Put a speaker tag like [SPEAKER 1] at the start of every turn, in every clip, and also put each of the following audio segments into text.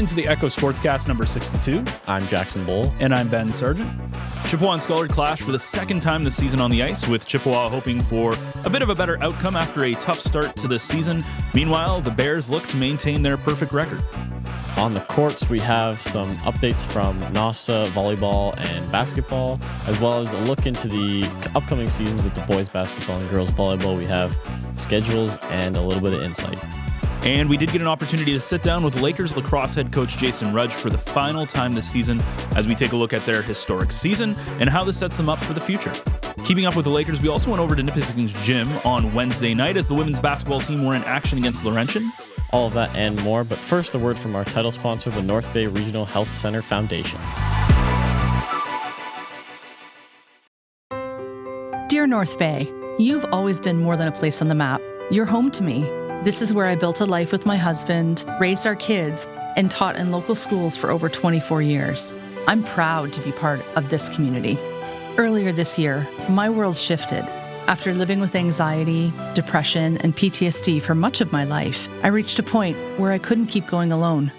[SPEAKER 1] into the Echo Sportscast number 62.
[SPEAKER 2] I'm Jackson Bull.
[SPEAKER 1] And I'm Ben Sargent. Chippewa and Scollard clash for the second time this season on the ice, with Chippewa hoping for a bit of a better outcome after a tough start to the season. Meanwhile, the Bears look to maintain their perfect record.
[SPEAKER 2] On the courts, we have some updates from NOSSA volleyball and basketball, as well as a look into the upcoming seasons with the boys basketball and girls volleyball. We have schedules and a little bit of insight.
[SPEAKER 1] And we did get an opportunity to sit down with Lakers lacrosse head coach Jason Rudge for the final time this season as we take a look at their historic season and how this sets them up for the future. Keeping up with the Lakers, we also went over to Nipissing's gym on Wednesday night as the women's basketball team were in action against Laurentian.
[SPEAKER 2] All of that and more, but first a word from our title sponsor, the North Bay Regional Health Center Foundation.
[SPEAKER 3] Dear North Bay, you've always been more than a place on the map. You're home to me. This is where I built a life with my husband, raised our kids, and taught in local schools for over 24 years. I'm proud to be part of this community. Earlier this year, my world shifted. After living with anxiety, depression, and PTSD for much of my life, I reached a point where I couldn't keep going alone.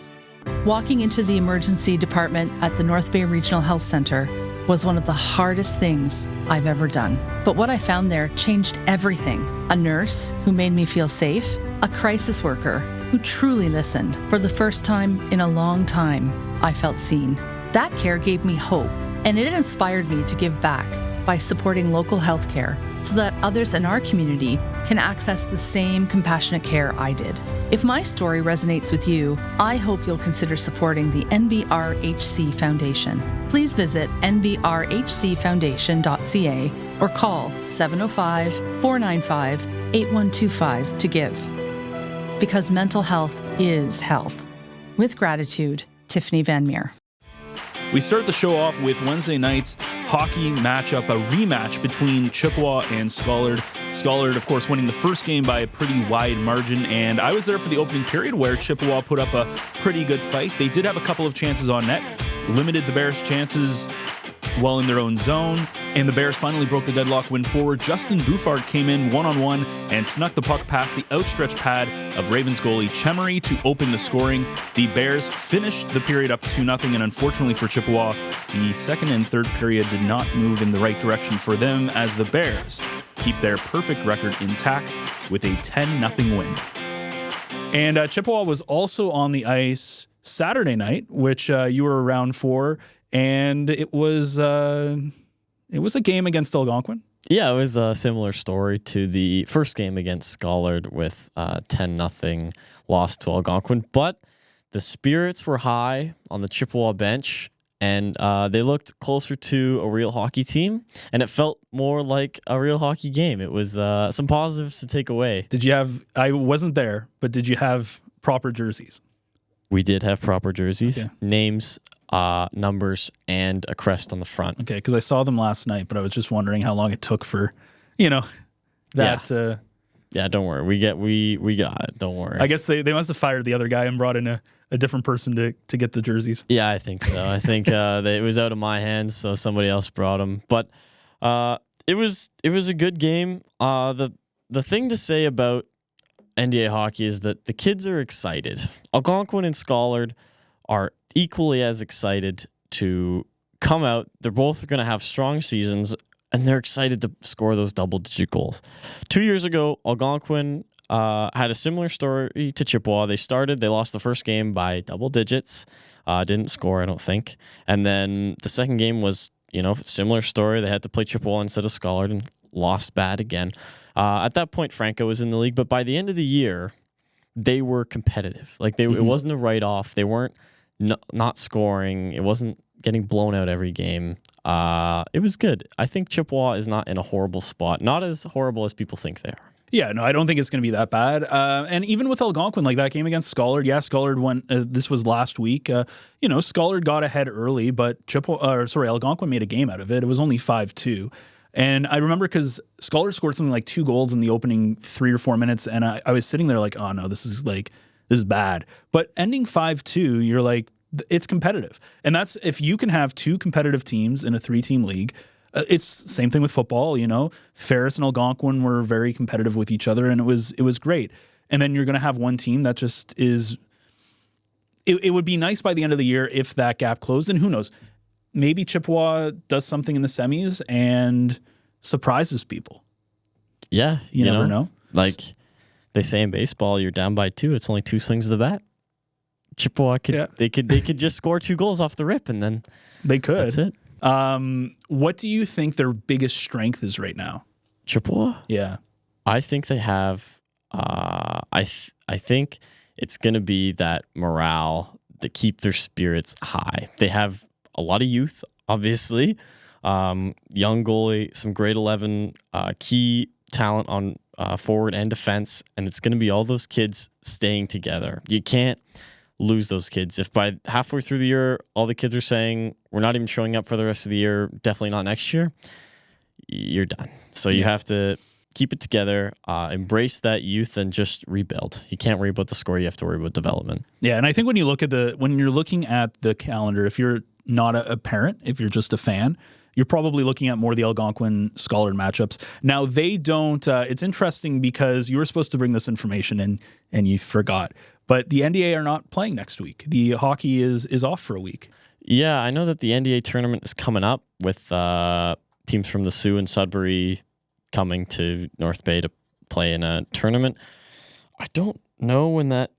[SPEAKER 3] Walking into the emergency department at the North Bay Regional Health Center was one of the hardest things I've ever done. But what I found there changed everything. A nurse who made me feel safe, a crisis worker who truly listened. For the first time in a long time, I felt seen. That care gave me hope, and it inspired me to give back by supporting local healthcare so that others in our community can access the same compassionate care I did. If my story resonates with you, I hope you'll consider supporting the NBRHC Foundation. Please visit nbrhcfoundation.ca or call 705-495-8125 to give. Because mental health is health. With gratitude, Tiffany Van Meer.
[SPEAKER 1] We start the show off with Wednesday night's hockey matchup, a rematch between Chippewa and Scollard. Scollard, of course, winning the first game by a pretty wide margin, and I was there for the opening period where Chippewa put up a pretty good fight. They did have a couple of chances on net, limited the Bears' chances while in their own zone, and the Bears finally broke the deadlock win forward. Justin Bouffard came in one-on-one and snuck the puck past the outstretched pad of Ravens goalie Chemery to open the scoring. The Bears finished the period up 2-0, and unfortunately for Chippewa, the second and third period did not move in the right direction for them as the Bears keep their perfect record intact with a 10-0 win. And Chippewa was also on the ice Saturday night, which you were around for, and it was a game against Algonquin.
[SPEAKER 2] Yeah, it was a similar story to the first game against Scollard with 10-0 loss to Algonquin. But the spirits were high on the Chippewa bench, and they looked closer to a real hockey team, and it felt more like a real hockey game. It was some positives to take away.
[SPEAKER 1] Did you have, I wasn't there, but did you have proper jerseys?
[SPEAKER 2] We did have proper jerseys,
[SPEAKER 1] okay.
[SPEAKER 2] Names, numbers, and a crest on the front.
[SPEAKER 1] Okay, because I saw them last night, but I was just wondering how long it took for, that.
[SPEAKER 2] Yeah, yeah, don't worry. We got it. Don't worry.
[SPEAKER 1] I guess they must have fired the other guy and brought in a different person to get the jerseys.
[SPEAKER 2] Yeah, I think so. I think it was out of my hands, so somebody else brought them. But it was a good game. The thing to say about NDA hockey is that the kids are excited. Algonquin and Scollard are equally as excited to come out. They're both going to have strong seasons, and they're excited to score those double-digit goals. 2 years ago, Algonquin had a similar story to Chippewa. They lost the first game by double digits, didn't score, I don't think. And then the second game was, similar story. They had to play Chippewa instead of Scollard and lost bad again. At that point, Franco was in the league, but by the end of the year, they were competitive. Like it wasn't a write-off. They weren't not scoring. It wasn't getting blown out every game. It was good. I think Chippewa is not in a horrible spot. Not as horrible as people think they are.
[SPEAKER 1] Yeah, no, I don't think it's going to be that bad. And even with Algonquin, like that game against Scollard, Scollard went. This was last week. Scollard got ahead early, but Algonquin made a game out of it. It was only 5-2. And I remember because Scollard scored something like 2 goals in the opening 3 or 4 minutes, and I was sitting there like, oh no, this is bad. But ending 5-2, you're like, it's competitive. And that's, if you can have 2 competitive teams in a 3-team league, it's same thing with football, Ferris and Algonquin were very competitive with each other, and it was great. And then you're going to have one team that just is it would be nice by the end of the year if that gap closed. And who knows, maybe Chippewa does something in the semis and surprises people.
[SPEAKER 2] Yeah,
[SPEAKER 1] you never know.
[SPEAKER 2] Like they say in baseball, you're down by 2. It's only 2 swings of the bat. Chippewa they could just score 2 goals off the rip, and then
[SPEAKER 1] they could.
[SPEAKER 2] That's it.
[SPEAKER 1] What do you think their biggest strength is right now?
[SPEAKER 2] Chippewa?
[SPEAKER 1] Yeah,
[SPEAKER 2] I think they have. I think it's going to be that morale that keep their spirits high. They have a lot of youth, obviously. Young goalie, some grade 11 key talent on forward and defense, and it's going to be all those kids staying together. You can't lose those kids. If by halfway through the year, all the kids are saying, we're not even showing up for the rest of the year, definitely not next year, you're done. So you have to keep it together, embrace that youth, and just rebuild. You can't worry about the score. You have to worry about development.
[SPEAKER 1] Yeah, and I think when you're looking at the calendar, if you're not a parent, if you're just a fan, you're probably looking at more the Algonquin-Scollard matchups. Now, they don't it's interesting because you were supposed to bring this information in and you forgot. But the NDA are not playing next week. The hockey is off for a week.
[SPEAKER 2] Yeah, I know that the NDA tournament is coming up with teams from the Sioux and Sudbury coming to North Bay to play in a tournament. I don't know when that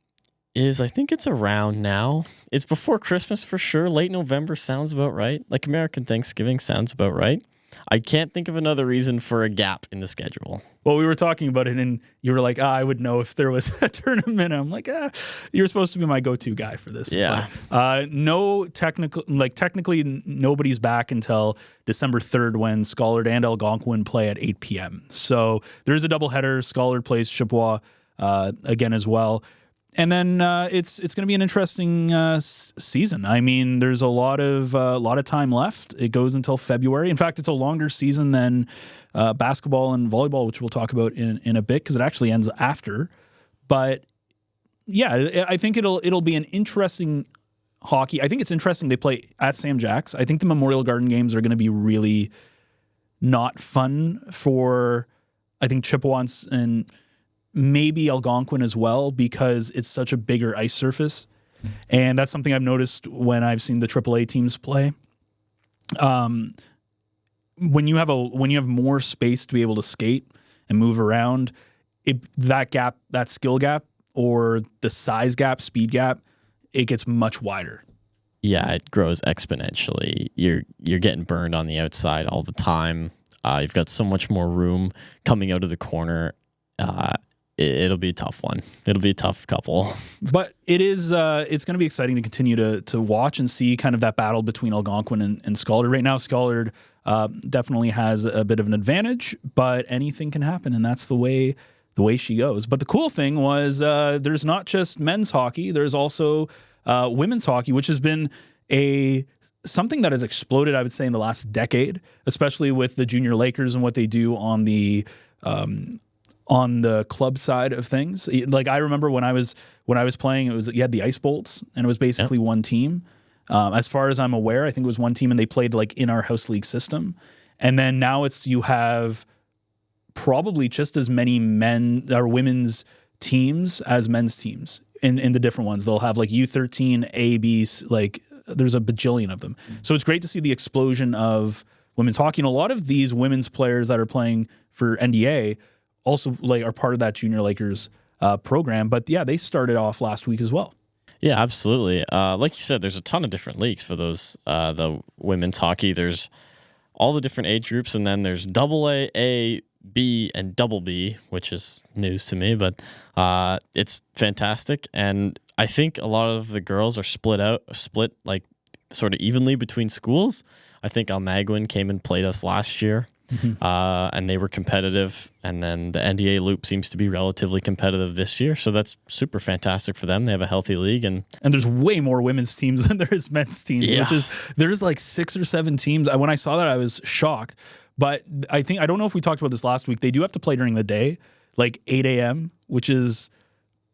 [SPEAKER 2] is. I think it's around now. It's before Christmas for sure. Late November sounds about right. Like American Thanksgiving sounds about right. I can't think of another reason for a gap in the schedule.
[SPEAKER 1] Well, we were talking about it, and you were like, I would know if there was a tournament. I'm like, you're supposed to be my go-to guy for this.
[SPEAKER 2] Yeah.
[SPEAKER 1] But, technically, nobody's back until December 3rd when Scollard and Algonquin play at 8 p.m. So there's a doubleheader. Scollard plays Chippewa again as well. And then it's going to be an interesting season. I mean, there's a lot of time left. It goes until February. In fact, it's a longer season than basketball and volleyball, which we'll talk about in a bit because it actually ends after. But yeah, I think it'll be an interesting hockey. I think it's interesting they play at Sam Jack's. I think the Memorial Garden games are going to be really not fun for I think Chippewa and maybe Algonquin as well, because it's such a bigger ice surface. And that's something I've noticed when I've seen the AAA teams play. When you have more space to be able to skate and move around, that skill gap or the size gap, speed gap, it gets much wider.
[SPEAKER 2] Yeah, it grows exponentially. You're getting burned on the outside all the time. You've got so much more room coming out of the corner. It'll be a tough one. It'll be a tough couple. But
[SPEAKER 1] it's going to be exciting to continue to watch and see kind of that battle between Algonquin and Scollard. Right now, Scollard definitely has a bit of an advantage, but anything can happen, and that's the way she goes. But the cool thing was there's not just men's hockey. There's also women's hockey, which has been something that has exploded, I would say, in the last decade, especially with the Junior Lakers and what they do on the club side of things. Like I remember when I was playing, you had the Ice Bolts, and it was basically one team. As far as I'm aware, I think it was one team, and they played like in our house league system. And then now you have probably just as many men or women's teams as men's teams in the different ones. They'll have like U13, A, B, like there's a bajillion of them. So it's great to see the explosion of women's hockey. And a lot of these women's players that are playing for NDA also are part of that Junior Lakers program. But yeah, they started off last week as well.
[SPEAKER 2] Yeah, absolutely. Like you said, there's a ton of different leagues for those the women's hockey. There's all the different age groups, and then there's AA, A, B, and double B, which is news to me, but it's fantastic. And I think a lot of the girls are split like sort of evenly between schools. I think Almaguin came and played us last year. Mm-hmm. And they were competitive, and then the NDA loop seems to be relatively competitive this year, so that's super fantastic for them. They have a healthy league, and
[SPEAKER 1] there's way more women's teams than there is men's teams. Yeah. There's like 6 or 7 teams. When I saw that, I was shocked. But I don't know if we talked about this last week. They do have to play during the day, like 8 a.m., which is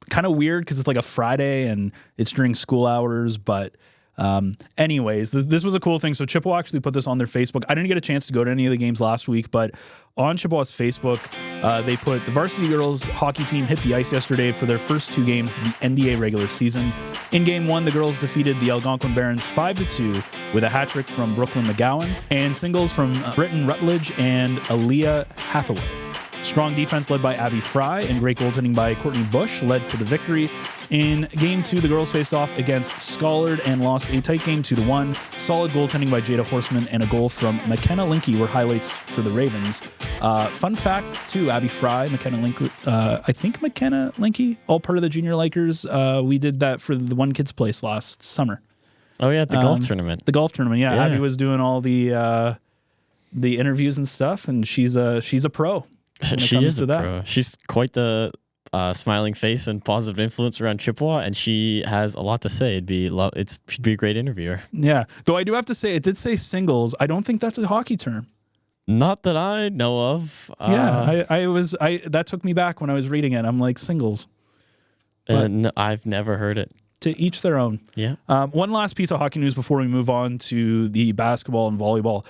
[SPEAKER 1] kind of weird because it's like a Friday and it's during school hours. But anyways, this was a cool thing. So Chippewa actually put this on their Facebook. I didn't get a chance to go to any of the games last week, but on Chippewa's Facebook, The varsity girls hockey team hit the ice yesterday for their first 2 games of the NDA regular season. In Game 1, the girls defeated the Algonquin Barons 5-2 with a hat trick from Brooklyn McGowan and singles from Britton Rutledge and Aaliyah Hathaway. Strong defense led by Abby Fry and great goaltending by Courtney Bush led to the victory. In Game 2, the girls faced off against Scollard and lost a tight game 2-1. Solid goaltending by Jada Horseman and a goal from McKenna Linky were highlights for the Ravens. Fun fact, too, Abby Fry, McKenna Linky, all part of the Junior Lakers. We did that for the One Kids Place last summer.
[SPEAKER 2] Oh, yeah, at the golf tournament.
[SPEAKER 1] The golf tournament, yeah. Abby was doing all the interviews and stuff, and she's a pro.
[SPEAKER 2] She is a pro. She's quite the smiling face and positive influence around Chippewa, and she has a lot to say. She'd be a great interviewer.
[SPEAKER 1] Yeah, though I do have to say, it did say singles. I don't think that's a hockey term.
[SPEAKER 2] Not that I know of.
[SPEAKER 1] That took me back when I was reading it. I'm like, singles.
[SPEAKER 2] And I've never heard it.
[SPEAKER 1] To each their own.
[SPEAKER 2] Yeah.
[SPEAKER 1] One last piece of hockey news before we move on to the basketball and volleyball.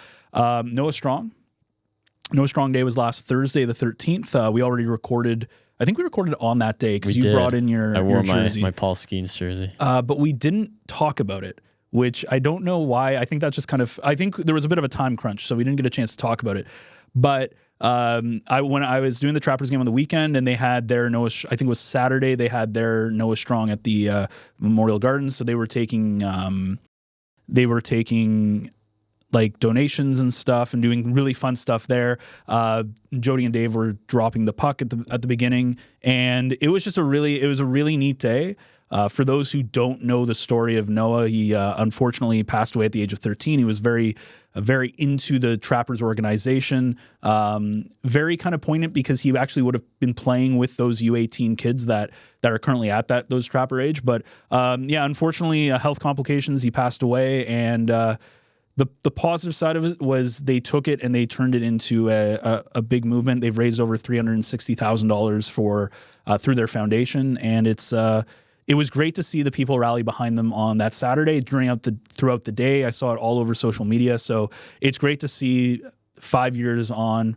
[SPEAKER 1] Noah Strong Day was last Thursday, the 13th. We already recorded. I think we recorded on that day because you brought in your
[SPEAKER 2] I wore
[SPEAKER 1] jersey.
[SPEAKER 2] my Paul Skeens jersey.
[SPEAKER 1] But we didn't talk about it, which I don't know why. I think that's just I think there was a bit of a time crunch, so we didn't get a chance to talk about it. But when I was doing the Trappers game on the weekend, and they had their I think it was Saturday, they had their Noah Strong at the Memorial Gardens, so they were taking like donations and stuff and doing really fun stuff there. Jody and Dave were dropping the puck at the beginning, and it was just a really neat day. For those who don't know the story of Noah, he unfortunately passed away at the age of 13. He was very into the Trappers organization. Very kind of poignant because he actually would have been playing with those U18 kids that are currently at those Trapper age. But unfortunately, health complications, he passed away, and the positive side of it was they took it and they turned it into a big movement. They've raised over $360,000 for through their foundation, and it was great to see the people rally behind them on that Saturday throughout the day. I saw it all over social media, so it's great to see 5 years on.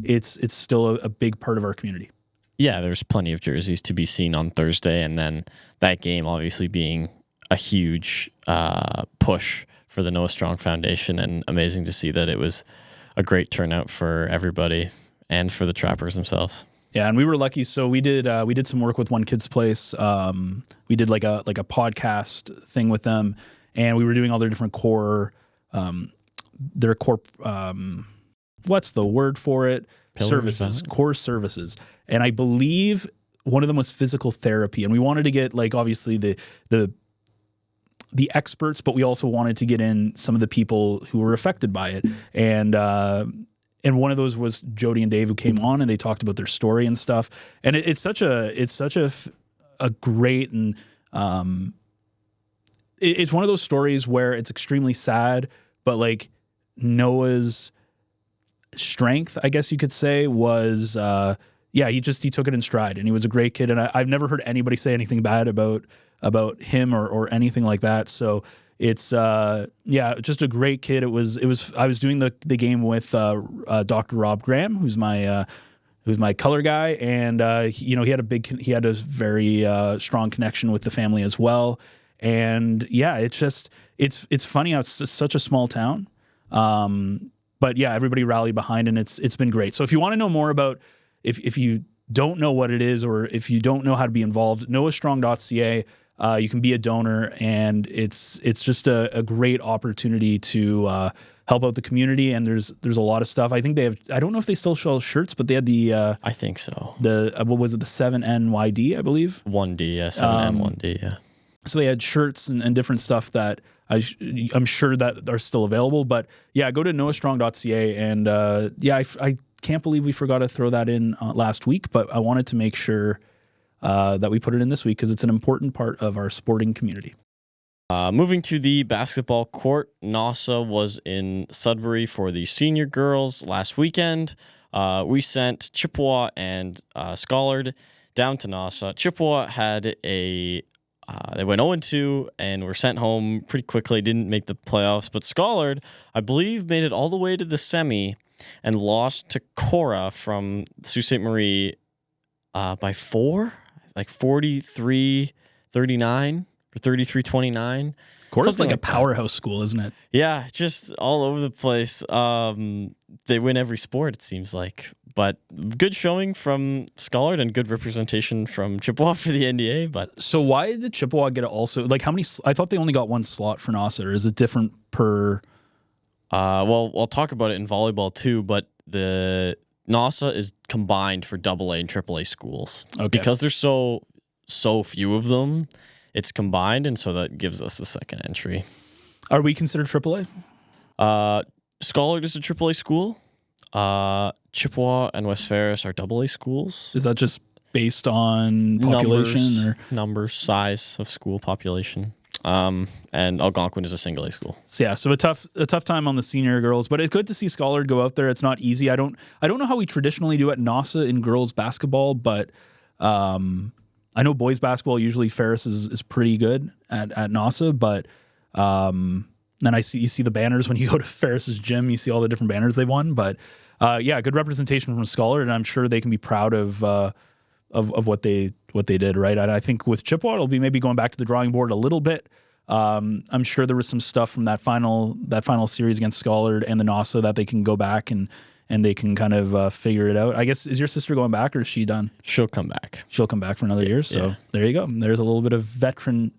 [SPEAKER 1] It's still a big part of our community.
[SPEAKER 2] Yeah, there's plenty of jerseys to be seen on Thursday, and then that game obviously being a huge push for the Noah Strong Foundation, and amazing to see that it was a great turnout for everybody and for the Trappers themselves.
[SPEAKER 1] Yeah, and we were lucky. So we did some work with One Kids Place. We did like a podcast thing with them, and we were doing all their different core, what's the word for it? Services, core services. And I believe one of them was physical therapy, and we wanted to get like obviously the experts, but we also wanted to get in some of the people who were affected by it. And one of those was Jody and Dave, who came on and they talked about their story and stuff. And it's such a great, and it's one of those stories where it's extremely sad, but like Noah's strength, I guess you could say, was, he took it in stride, and he was a great kid. And I've never heard anybody say anything bad about him or anything like that. So it's just a great kid. I was doing the game with Dr. Rob Graham, who's my color guy, and he had a very strong connection with the family as well. And yeah, it's funny how it's such a small town. But yeah, everybody rallied behind, and it's been great. So if you want to know more about, if you don't know what it is, or if you don't know how to be involved, noahstrong.ca. You can be a donor, and it's just a great opportunity to help out the community. And there's a lot of stuff. I think they have. I don't know if they still sell shirts, but they had the.
[SPEAKER 2] I think so.
[SPEAKER 1] What was it? The 7NYD, I believe.
[SPEAKER 2] 1D, yeah. 7N1D, yeah.
[SPEAKER 1] So they had shirts and different stuff that I'm sure that are still available. But yeah, go to noahstrong.ca, and I can't believe we forgot to throw that in last week, but I wanted to make sure that we put it in this week because it's an important part of our sporting community.
[SPEAKER 2] Moving to the basketball court, NOSSA was in Sudbury for the senior girls last weekend. We sent Chippewa and Scollard down to NOSSA. Chippewa had they went 0-2 and were sent home pretty quickly, didn't make the playoffs, but Scollard, I believe, made it all the way to the semi and lost to Cora from Sault Ste. Marie by 4, like 43-39 or 33-29.
[SPEAKER 1] Cora's like a
[SPEAKER 2] that.
[SPEAKER 1] powerhouse school, isn't it?
[SPEAKER 2] Yeah, just all over the place. They win every sport, it seems like. But good showing from Scollard and good representation from Chippewa for the NDA. But
[SPEAKER 1] So why did Chippewa get it also? Like how many? I thought they only got one slot for NOSSA, or is it different per?
[SPEAKER 2] well, I'll talk about it in volleyball too. But the NOSSA is combined for AA and AAA schools.
[SPEAKER 1] Okay.
[SPEAKER 2] Because there's so few of them. It's combined, and so that gives us the second entry.
[SPEAKER 1] Are we considered AAA?
[SPEAKER 2] Scollard is a AAA school. Chippewa and West Ferris are AA schools.
[SPEAKER 1] Is that just based on population
[SPEAKER 2] numbers, size of school population? And Algonquin is a single A school.
[SPEAKER 1] So a tough time on the senior girls, but it's good to see Scollard go out there. It's not easy. I don't know how we traditionally do at NOSSA in girls basketball, but I know boys basketball usually Ferris is pretty good at NOSSA, but then you see the banners when you go to Ferris's gym. You see all the different banners they've won, but good representation from Scollard, and I'm sure they can be proud of what they did, right? And I think with Chippewa, it'll be maybe going back to the drawing board a little bit. I'm sure there was some stuff from that final series against Scollard and the NOSSA that they can go back and they can kind of figure it out. I guess, is your sister going back or is she done?
[SPEAKER 2] She'll come back.
[SPEAKER 1] She'll come back for another year. So There you go. There's a little bit of veteran.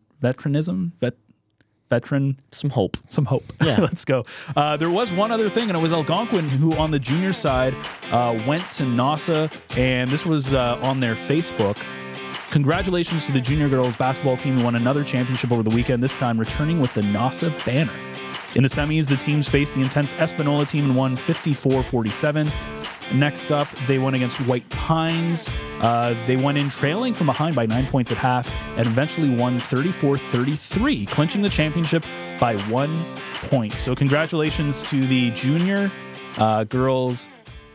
[SPEAKER 2] Some hope.
[SPEAKER 1] Yeah. Let's go. There was one other thing, and it was Algonquin, who on the junior side went to NOSSA, and this was on their Facebook. Congratulations to the junior girls basketball team who won another championship over the weekend, this time returning with the NOSSA banner. In the semis, the teams faced the intense Espanola team and won 54-47. Next up, they went against White Pines. They went in trailing from behind by 9 points at half and eventually won 34-33, clinching the championship by 1 point. So congratulations to the junior girls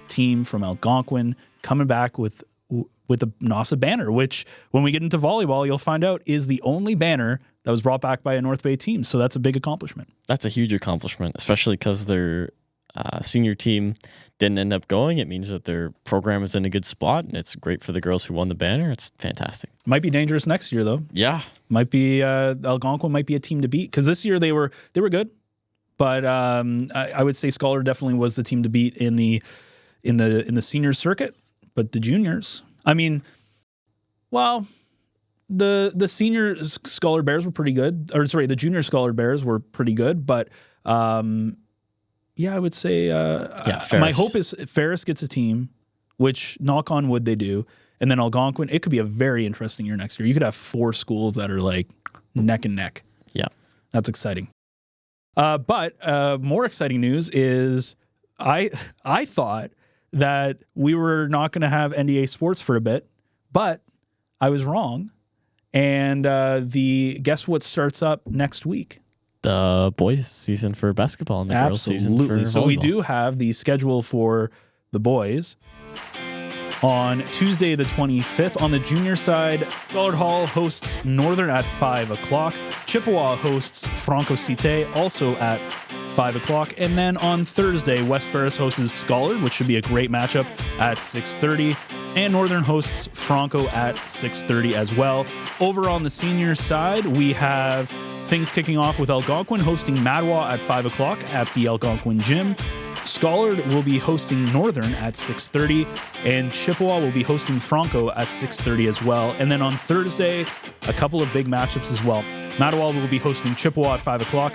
[SPEAKER 1] team from Algonquin coming back with the NOSSA banner, which when we get into volleyball, you'll find out is the only banner that was brought back by a North Bay team. So that's a big accomplishment.
[SPEAKER 2] That's a huge accomplishment, especially because their senior team didn't end up going. It means that their program is in a good spot, and it's great for the girls who won the banner. It's fantastic.
[SPEAKER 1] Might be dangerous next year, though.
[SPEAKER 2] Yeah.
[SPEAKER 1] Might be Algonquin might be a team to beat, because this year they were good, but I would say Scollard definitely was the team to beat in the senior circuit. But the juniors, I mean, well, the senior Scollard Bears were pretty good. Or sorry, the junior Scollard Bears were pretty good. But I would say my hope is Ferris gets a team, which knock on wood they do, and then Algonquin. It could be a very interesting year next year. You could have 4 schools that are like neck and neck.
[SPEAKER 2] Yeah,
[SPEAKER 1] that's exciting. But more exciting news is I thought that we were not going to have NDA sports for a bit, but I was wrong. And guess what starts up next week?
[SPEAKER 2] The boys' season for basketball and the girls' season for volleyball.
[SPEAKER 1] So we do have the schedule for the boys. On Tuesday the 25th, on the junior side, Scollard Hall hosts Northern at 5 o'clock. Chippewa hosts Franco Cité, also at 5 o'clock. And then on Thursday, West Ferris hosts Scollard, which should be a great matchup, at 6:30. And Northern hosts Franco at 6:30 as well. Over on the senior side, we have things kicking off with Algonquin hosting Mattawa at 5 o'clock at the Algonquin Gym. Scollard will be hosting Northern at 6:30, and Chippewa will be hosting Franco at 6:30 as well. And then on Thursday, a couple of big matchups as well. Mattawa will be hosting Chippewa at 5 o'clock.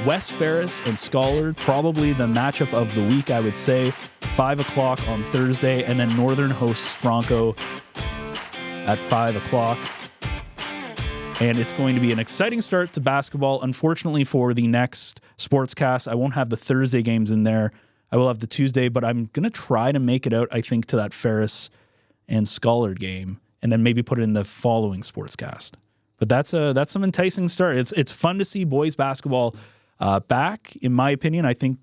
[SPEAKER 1] West Ferris and Scollard, probably the matchup of the week, I would say, 5 o'clock on Thursday, and then Northern hosts Franco at 5 o'clock. And it's going to be an exciting start to basketball. Unfortunately, for the next Sportscast, I won't have the Thursday games in there. I will have the Tuesday, but I'm going to try to make it out, I think, to that Ferris and Scollard game, and then maybe put it in the following Sportscast. But that's some enticing start. It's fun to see boys basketball back, in my opinion. I think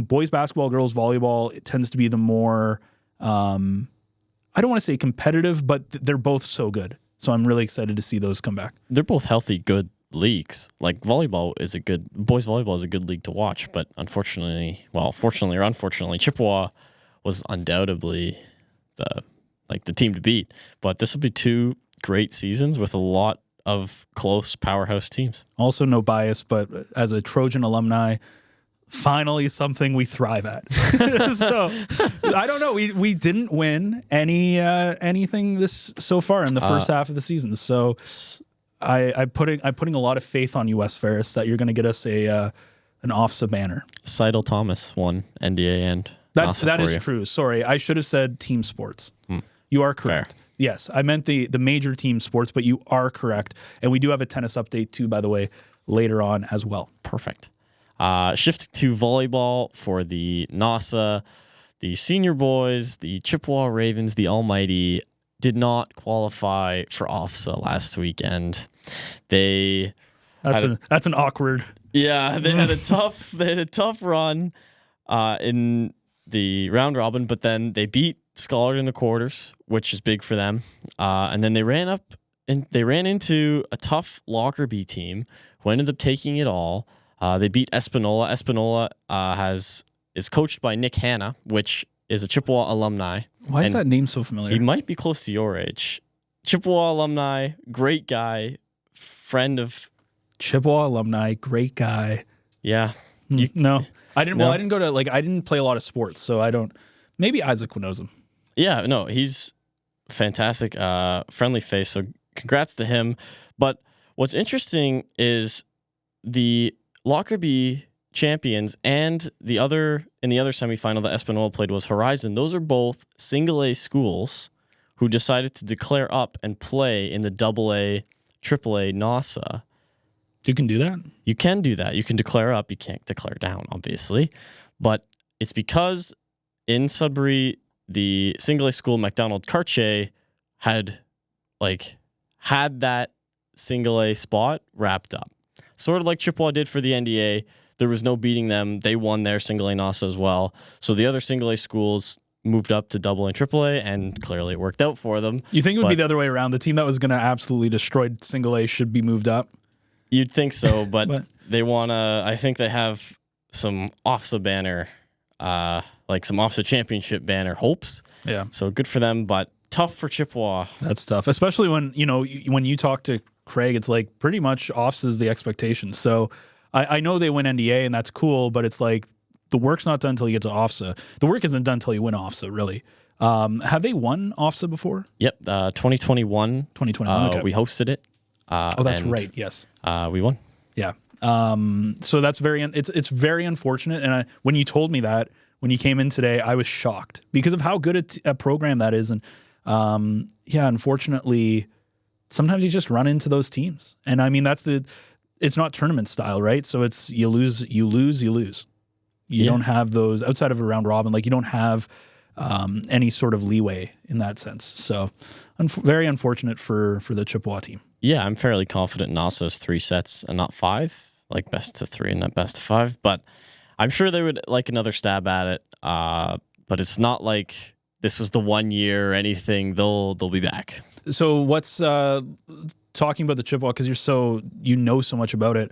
[SPEAKER 1] boys basketball, girls volleyball, it tends to be the more, I don't want to say competitive, but they're both so good. So I'm really excited to see those come back.
[SPEAKER 2] They're both healthy, good leagues. Like boys volleyball is a good league to watch, but fortunately or unfortunately, Chippewa was undoubtedly the team to beat. But this will be 2 great seasons with a lot of close powerhouse teams.
[SPEAKER 1] Also, no bias, but as a Trojan alumni, finally something we thrive at. So I don't know. We didn't win anything this so far in the first half of the season. So I'm putting a lot of faith on you, West Ferris, that you're going to get us an OFSA banner.
[SPEAKER 2] Seidel Thomas won NDA and
[SPEAKER 1] that is true. Sorry, I should have said team sports. You are correct.
[SPEAKER 2] Fair.
[SPEAKER 1] Yes, I meant the major team sports, but you are correct. And we do have a tennis update too, by the way, later on as well.
[SPEAKER 2] Perfect. Shift to volleyball for the NOSSA. The senior boys, the Chippewa Ravens, the Almighty, did not qualify for OFSA last weekend.
[SPEAKER 1] That's an awkward.
[SPEAKER 2] Yeah, they had a tough run in the round robin, but then they beat Scollard in the quarters, which is big for them. And then they ran into a tough Lockerbie team who ended up taking it all. They beat Espanola. Espanola is coached by Nick Hanna, which is a Chippewa alumni.
[SPEAKER 1] Why is that name so familiar?
[SPEAKER 2] He might be close to your age. Chippewa alumni, great guy, friend of
[SPEAKER 1] Chippewa alumni, great guy.
[SPEAKER 2] Yeah.
[SPEAKER 1] No, I didn't. Well, I didn't go to I didn't play a lot of sports, so I don't. Maybe Isaac knows him.
[SPEAKER 2] Yeah, no, he's fantastic, friendly face. So congrats to him. But what's interesting is the Lockerbie champions and in the other semifinal that Espanola played was Horizon. Those are both single A schools who decided to declare up and play in the AA, AAA NOSSA.
[SPEAKER 1] You can do that?
[SPEAKER 2] You can do that. You can declare up. You can't declare down, obviously. But it's because in Sudbury, the single A school, MacDonald Cartier, had that single A spot wrapped up. Sort of like Chippewa did for the NDA. There was no beating them. They won their single A NOSSA as well. So the other single A schools moved up to AA and AAA, and clearly it worked out for them.
[SPEAKER 1] You think it would be the other way around? The team that was going to absolutely destroy single A should be moved up?
[SPEAKER 2] You'd think so, but they want to. I think they have some OFSA banner, some OFSA championship banner hopes.
[SPEAKER 1] Yeah.
[SPEAKER 2] So good for them, but tough for Chippewa.
[SPEAKER 1] That's tough, especially when you talk to Craig, it's like pretty much OFSA is the expectation. So I know they win NDA, and that's cool, but it's like the work's not done until you get to OFSA. The work isn't done until you win OFSA, really. Have they won OFSA before?
[SPEAKER 2] Yep, 2021.
[SPEAKER 1] 2021. Okay.
[SPEAKER 2] We hosted it.
[SPEAKER 1] That's right. Yes.
[SPEAKER 2] We won.
[SPEAKER 1] Yeah. So that's it's very unfortunate. And when you told me that, when you came in today, I was shocked because of how good a program that is. And unfortunately, sometimes you just run into those teams. And I mean, it's not tournament style, right? So it's you lose. You don't have those outside of a round robin. Like you don't have any sort of leeway in that sense. So very unfortunate for the Chippewa team.
[SPEAKER 2] Yeah, I'm fairly confident NOSSA's 3 sets and not 5, like best of 3 and not best of 5. But I'm sure they would like another stab at it. But it's not like this was the 1 year or anything. They'll be back.
[SPEAKER 1] So what's talking about the Chippewa, because you know so much about it.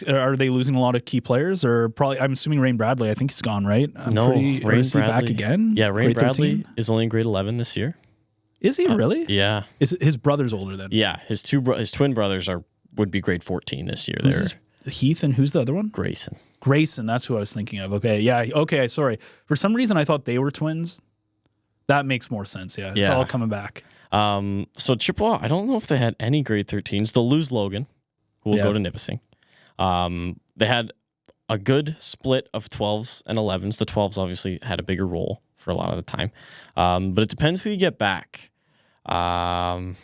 [SPEAKER 1] Are they losing a lot of key players, or probably? I'm assuming Rain Bradley. I think he's gone, right?
[SPEAKER 2] Rain Bradley
[SPEAKER 1] back again.
[SPEAKER 2] Yeah, Rain Bradley is only in grade 11 this year.
[SPEAKER 1] Is he really?
[SPEAKER 2] Yeah.
[SPEAKER 1] Is his brother's older then?
[SPEAKER 2] Yeah, his twin brothers would be grade 14 this year.
[SPEAKER 1] Heath, and who's the other one?
[SPEAKER 2] Grayson,
[SPEAKER 1] that's who I was thinking of. Okay, yeah. Okay, sorry. For some reason, I thought they were twins. That makes more sense. Yeah, it's all coming back.
[SPEAKER 2] So Chippewa, I don't know if they had any grade 13s. They'll lose Logan, who will go to Nipissing. They had a good split of 12s and 11s. The 12s obviously had a bigger role for a lot of the time. But it depends who you get back. I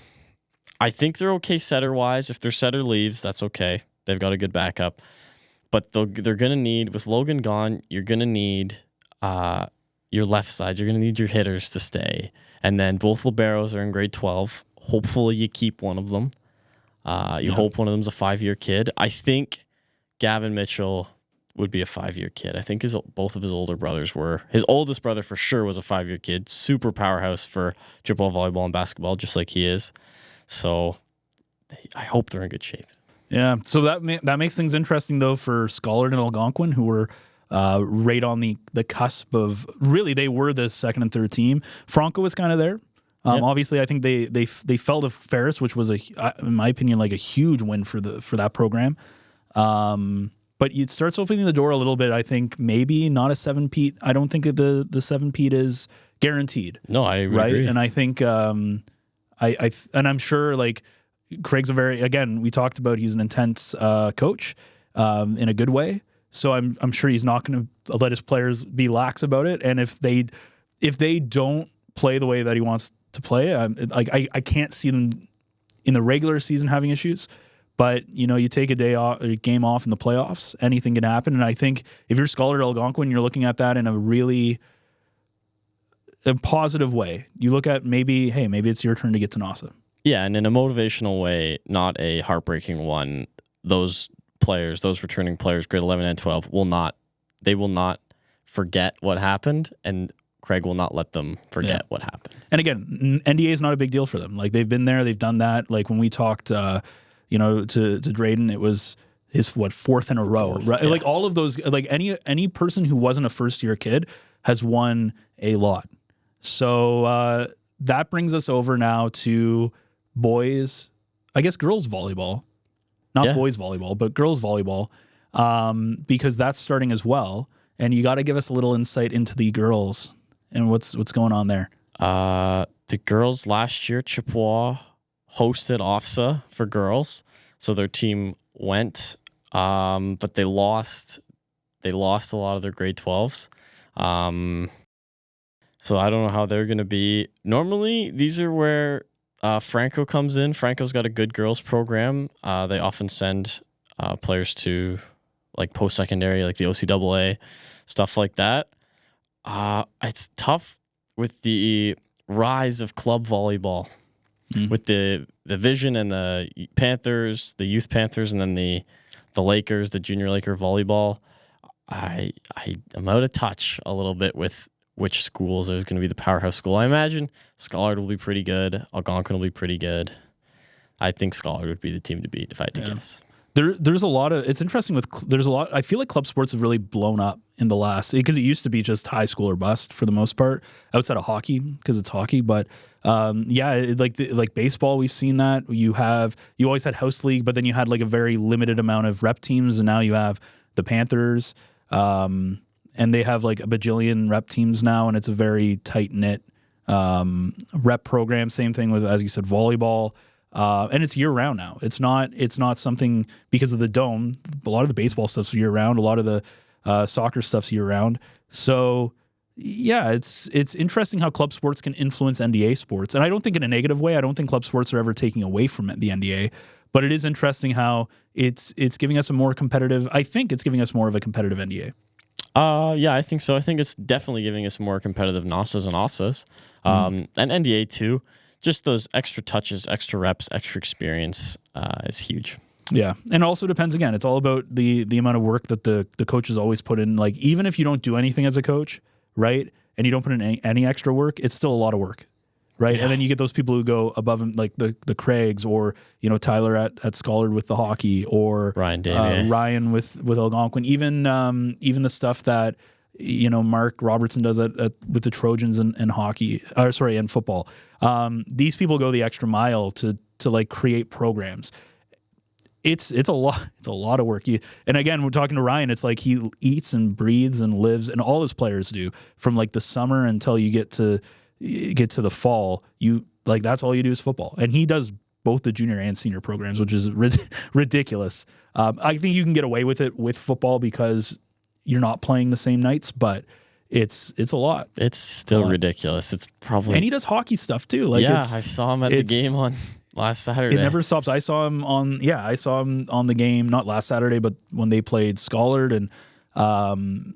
[SPEAKER 2] think they're okay setter-wise. If their setter leaves, that's okay. They've got a good backup. But they're going to need, with Logan gone, you're going to need your left sides. You're going to need your hitters to stay. And then both liberos are in grade 12. Hopefully you keep one of them. Hope one of them's a 5-year kid. I think Gavin Mitchell would be a 5-year kid. I think both of his older brothers were. His oldest brother for sure was a 5-year kid. Super powerhouse for Chippewa volleyball and basketball, just like he is. So I hope they're in good shape.
[SPEAKER 1] Yeah, so that makes things interesting though for Scollard and Algonquin, who were right on the cusp of, really they were the second and third team. Franco was kind of there. Obviously, I think they fell to Ferris, which was in my opinion like a huge win for that program. But it starts opening the door a little bit. I think maybe not a 7-peat. I don't think the 7-peat is guaranteed.
[SPEAKER 2] No, I would agree.
[SPEAKER 1] And I think and I'm sure like Craig's we talked about he's an intense coach in a good way. So I'm sure he's not going to let his players be lax about it. And if they don't play the way that he wants to play, I can't see them in the regular season having issues. But you take a game off in the playoffs, anything can happen. And I think if you're Scollard Algonquin, you're looking at that in a positive way. You look at maybe it's your turn to get to NOSSA.
[SPEAKER 2] Yeah, and in a motivational way, not a heartbreaking one. Those returning players, grade 11 and 12, will not forget what happened, and Craig will not let them forget what happened. And
[SPEAKER 1] again, NDA is not a big deal for them. Like they've been there, they've done that. Like when we talked, to Drayden, it was his fourth in a row, right? Yeah. Like all of those, like any person who wasn't a first year kid has won a lot. So that brings us over now to boys, I guess girls volleyball, not boys volleyball, but girls volleyball, because that's starting as well. And you got to give us a little insight into the girls and what's going on there.
[SPEAKER 2] The girls last year, Chippewa hosted OFSA for girls, so their team went, but they lost a lot of their grade 12s. So I don't know how they're going to be. Normally, these are where Franco comes in. Franco's got a good girls program. They often send players to like post-secondary, like the OCAA, stuff like that. It's tough with the rise of club volleyball, with the Vision and the Panthers, the Youth Panthers, and then the Lakers, the Junior Laker volleyball. I am out of touch a little bit with which schools are going to be the powerhouse school. I imagine Scollard will be pretty good. Algonquin will be pretty good. I think Scollard would be the team to beat if I had to guess.
[SPEAKER 1] There's a lot of, it's interesting there's a lot, I feel like club sports have really blown up in the last, because it used to be just high school or bust for the most part, outside of hockey, because it's hockey. But like baseball, we've seen that. You always had house league, but then you had like a very limited amount of rep teams, and now you have the Panthers, and they have like a bajillion rep teams now, and it's a very tight-knit rep program. Same thing with, as you said, volleyball. And it's year round now. It's not something because of the dome. A lot of the baseball stuff's year round. A lot of the soccer stuff's year round. So yeah, it's interesting how club sports can influence NDA sports. And I don't think in a negative way. I don't think club sports are ever taking away from the NDA. But it is interesting how it's giving us a more competitive. I think it's giving us more of a competitive NDA.
[SPEAKER 2] Yeah, I think so. I think it's definitely giving us more competitive NOSSAs and OFSAs, and NDA too. Just those extra touches, extra reps, extra experience is huge.
[SPEAKER 1] Yeah, and it also depends, again, it's all about the amount of work that the coaches always put in. Like, even if you don't do anything as a coach, right, and you don't put in any extra work, it's still a lot of work, right? Yeah. And then you get those people who go above them, like the Craigs, or Tyler at Scollard with the hockey, or Ryan with Algonquin, even the stuff that Mark Robertson does with the Trojans and hockey, and football. These people go the extra mile to like create programs. It's a lot of work. And again, we're talking to Ryan. It's like he eats and breathes and lives, and all his players do, from like the summer until you get to the fall. That's all you do is football, and he does both the junior and senior programs, which is ridiculous. I think you can get away with it with football because you're not playing the same nights, but it's a lot.
[SPEAKER 2] It's still ridiculous. It's probably,
[SPEAKER 1] and he does hockey stuff too. Like,
[SPEAKER 2] I saw him at the game on last Saturday.
[SPEAKER 1] It never stops. I saw him on the game, not last Saturday, but when they played Scollard, and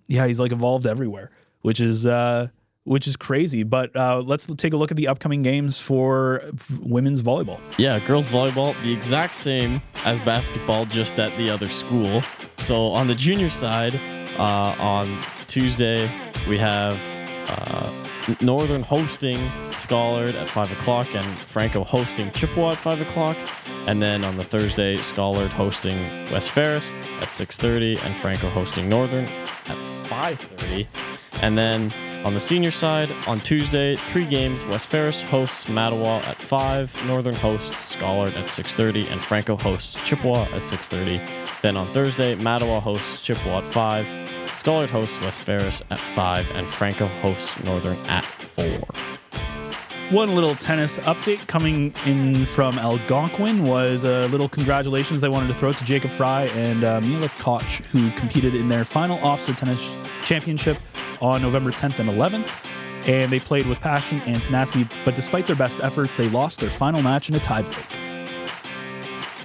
[SPEAKER 1] he's like evolved everywhere, which is crazy. But let's take a look at the upcoming games for women's volleyball.
[SPEAKER 2] Yeah, girls volleyball, the exact same as basketball, just at the other school. So on the junior side, on Tuesday, we have Northern hosting Scollard at 5 o'clock and Franco hosting Chippewa at 5 o'clock. And then on the Thursday, Scollard hosting West Ferris at 6:30 and Franco hosting Northern at 5:30. And then on the senior side, on Tuesday, 3 games. West Ferris hosts Mattawa at 5, Northern hosts Scollard at 6:30, and Franco hosts Chippewa at 6:30. Then on Thursday, Mattawa hosts Chippewa at 5, Scollard hosts West Ferris at 5, and Franco hosts Northern at 4.
[SPEAKER 1] One little tennis update coming in from Algonquin was a little congratulations they wanted to throw to Jacob Fry and Mila Koch, who competed in their final OFSA tennis championship on November 10th and 11th. And they played with passion and tenacity, but despite their best efforts, they lost their final match in a tiebreak.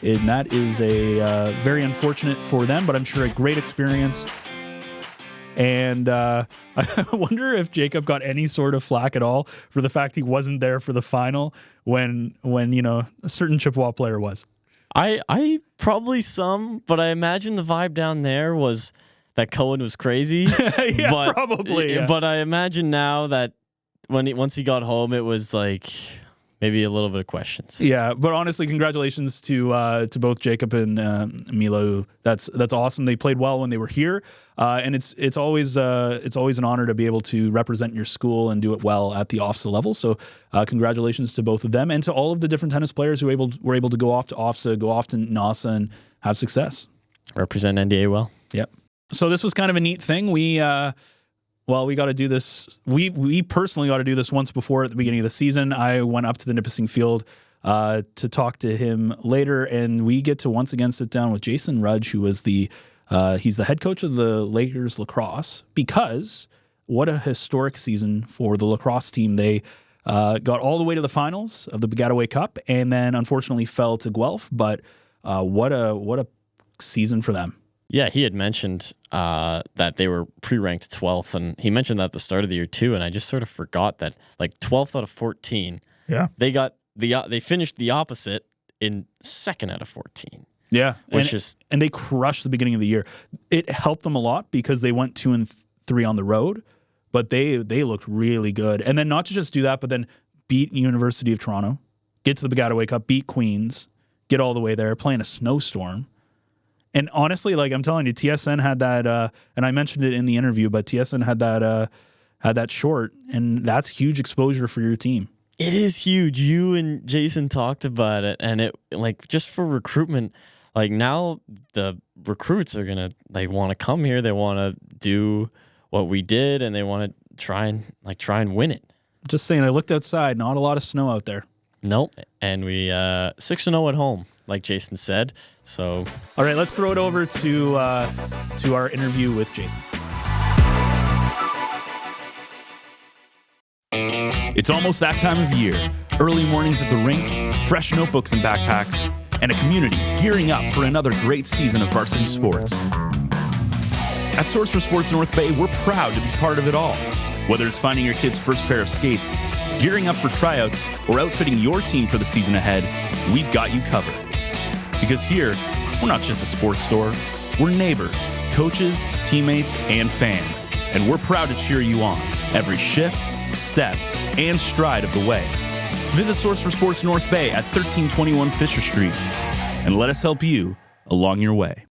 [SPEAKER 1] And that is a very unfortunate for them, but I'm sure a great experience. And I wonder if Jacob got any sort of flack at all for the fact he wasn't there for the final when a certain Chippewa player was.
[SPEAKER 2] I probably some, but I imagine the vibe down there was that Cohen was crazy.
[SPEAKER 1] Yeah, probably. Yeah.
[SPEAKER 2] But I imagine now that once he got home, it was like maybe a little bit of questions.
[SPEAKER 1] Yeah, but honestly, congratulations to both Jacob and Milo. That's awesome. They played well when they were here, and it's always an honor to be able to represent your school and do it well at the OFSA level. So, congratulations to both of them and to all of the different tennis players who were able to go off to OFSA, go off to NOSSA, and have success.
[SPEAKER 2] Represent NDA well.
[SPEAKER 1] Yep. So this was kind of a neat thing. We got to do this. We personally got to do this once before at the beginning of the season. I went up to the Nipissing field to talk to him later, and we get to once again sit down with Jason Rudge, who was he's the head coach of the Lakers lacrosse, because what a historic season for the lacrosse team. They got all the way to the finals of the Piscataway Cup, and then unfortunately fell to Guelph. But what a season for them.
[SPEAKER 2] Yeah, he had mentioned that they were pre-ranked 12th, and he mentioned that at the start of the year too. And I just sort of forgot that, like 12th out of 14.
[SPEAKER 1] Yeah,
[SPEAKER 2] they finished the opposite in 2nd out of 14.
[SPEAKER 1] Yeah,
[SPEAKER 2] and
[SPEAKER 1] they crushed the beginning of the year. It helped them a lot because they went 2-3 on the road, but they looked really good. And then not to just do that, but then beat University of Toronto, get to the Piscataway Cup, beat Queens, get all the way there, play in a snowstorm. And honestly, like I'm telling you, TSN had that, and I mentioned it in the interview, but TSN had that short, and that's huge exposure for your team.
[SPEAKER 2] It is huge. You and Jason talked about it, and it like just for recruitment, like now the recruits are gonna want to come here, they want to do what we did, and they want to try and win it.
[SPEAKER 1] Just saying, I looked outside, not a lot of snow out there.
[SPEAKER 2] Nope, and we 6-0 at home, like Jason said. So,
[SPEAKER 1] all right, let's throw it over to our interview with Jason. It's almost that time of year. Early mornings at the rink, fresh notebooks and backpacks, and a community gearing up for another great season of varsity sports. At Source for Sports North Bay, we're proud to be part of it all. Whether it's finding your kid's first pair of skates, gearing up for tryouts, or outfitting your team for the season ahead, we've got you covered. Because here, we're not just a sports store, we're neighbors, coaches, teammates, and fans. And we're proud to cheer you on every shift, step, and stride of the way. Visit Source for Sports North Bay at 1321 Fisher Street and let us help you along your way.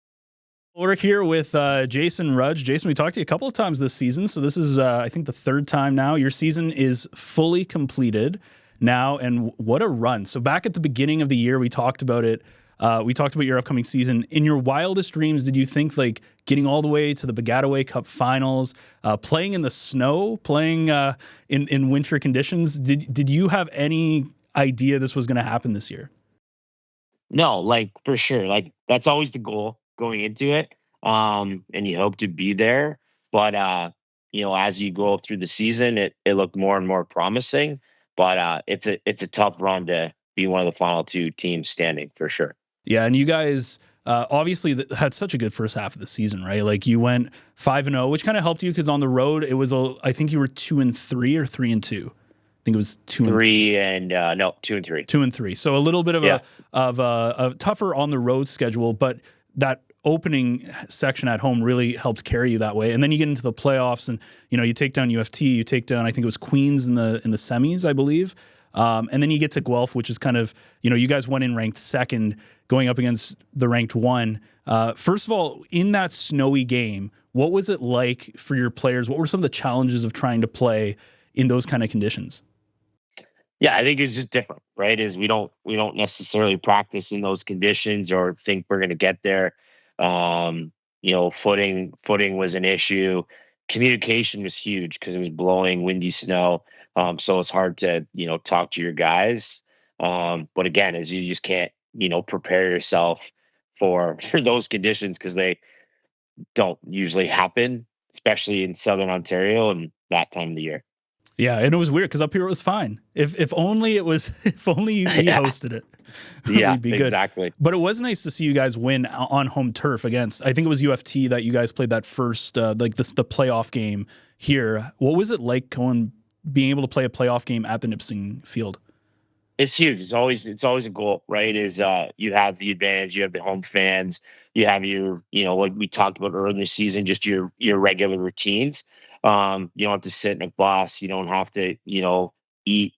[SPEAKER 1] We're here with Jason Rudge. Jason, we talked to you a couple of times this season, so this is, I think, the third time now. Your season is fully completed now, and what a run. So back at the beginning of the year, we talked about it. We talked about your upcoming season. In your wildest dreams, did you think like getting all the way to the Piscataway Cup finals, playing in the snow, playing in winter conditions? Did you have any idea this was going to happen this year?
[SPEAKER 4] No, like for sure. Like that's always the goal going into it. And you hope to be there. But as you go through the season, it looked more and more promising. But it's a tough run to be one of the final 2 teams standing for sure.
[SPEAKER 1] Yeah, and you guys obviously had such a good first half of the season, right? Like you went 5-0, which kind of helped you because on the road it was I think you were 2-3 or 3-2. I think it was 2-3
[SPEAKER 4] and 2-3.
[SPEAKER 1] 2-3. So a little bit of a tougher on the road schedule, but that opening section at home really helped carry you that way. And then you get into the playoffs and, you take down UFT, you take down, I think it was Queens in the semis, I believe. And then you get to Guelph, which is kind of, you guys went in ranked second going up against the ranked one. First of all, in that snowy game, what was it like for your players? What were some of the challenges of trying to play in those kind of conditions?
[SPEAKER 4] Yeah, I think it's just different, right? Is we don't necessarily practice in those conditions or think we're going to get there. Footing was an issue. Communication was huge because it was blowing windy snow. So it's hard to talk to your guys. But again, as you just can't prepare yourself for those conditions because they don't usually happen, especially in Southern Ontario and that time of the year.
[SPEAKER 1] Yeah, and it was weird because up here it was fine. If only it was, if only you hosted it,
[SPEAKER 4] yeah,
[SPEAKER 1] we'd be good.
[SPEAKER 4] Exactly.
[SPEAKER 1] But it was nice to see you guys win on home turf against. I think it was UFT that you guys played that first, the playoff game here. What was it like being able to play a playoff game at the Nipissing Field?
[SPEAKER 4] It's huge. It's always a goal, right? Is you have the advantage, you have the home fans, you have your, like we talked about earlier in the season, just your regular routines. You don't have to sit in a bus, you don't have to, eat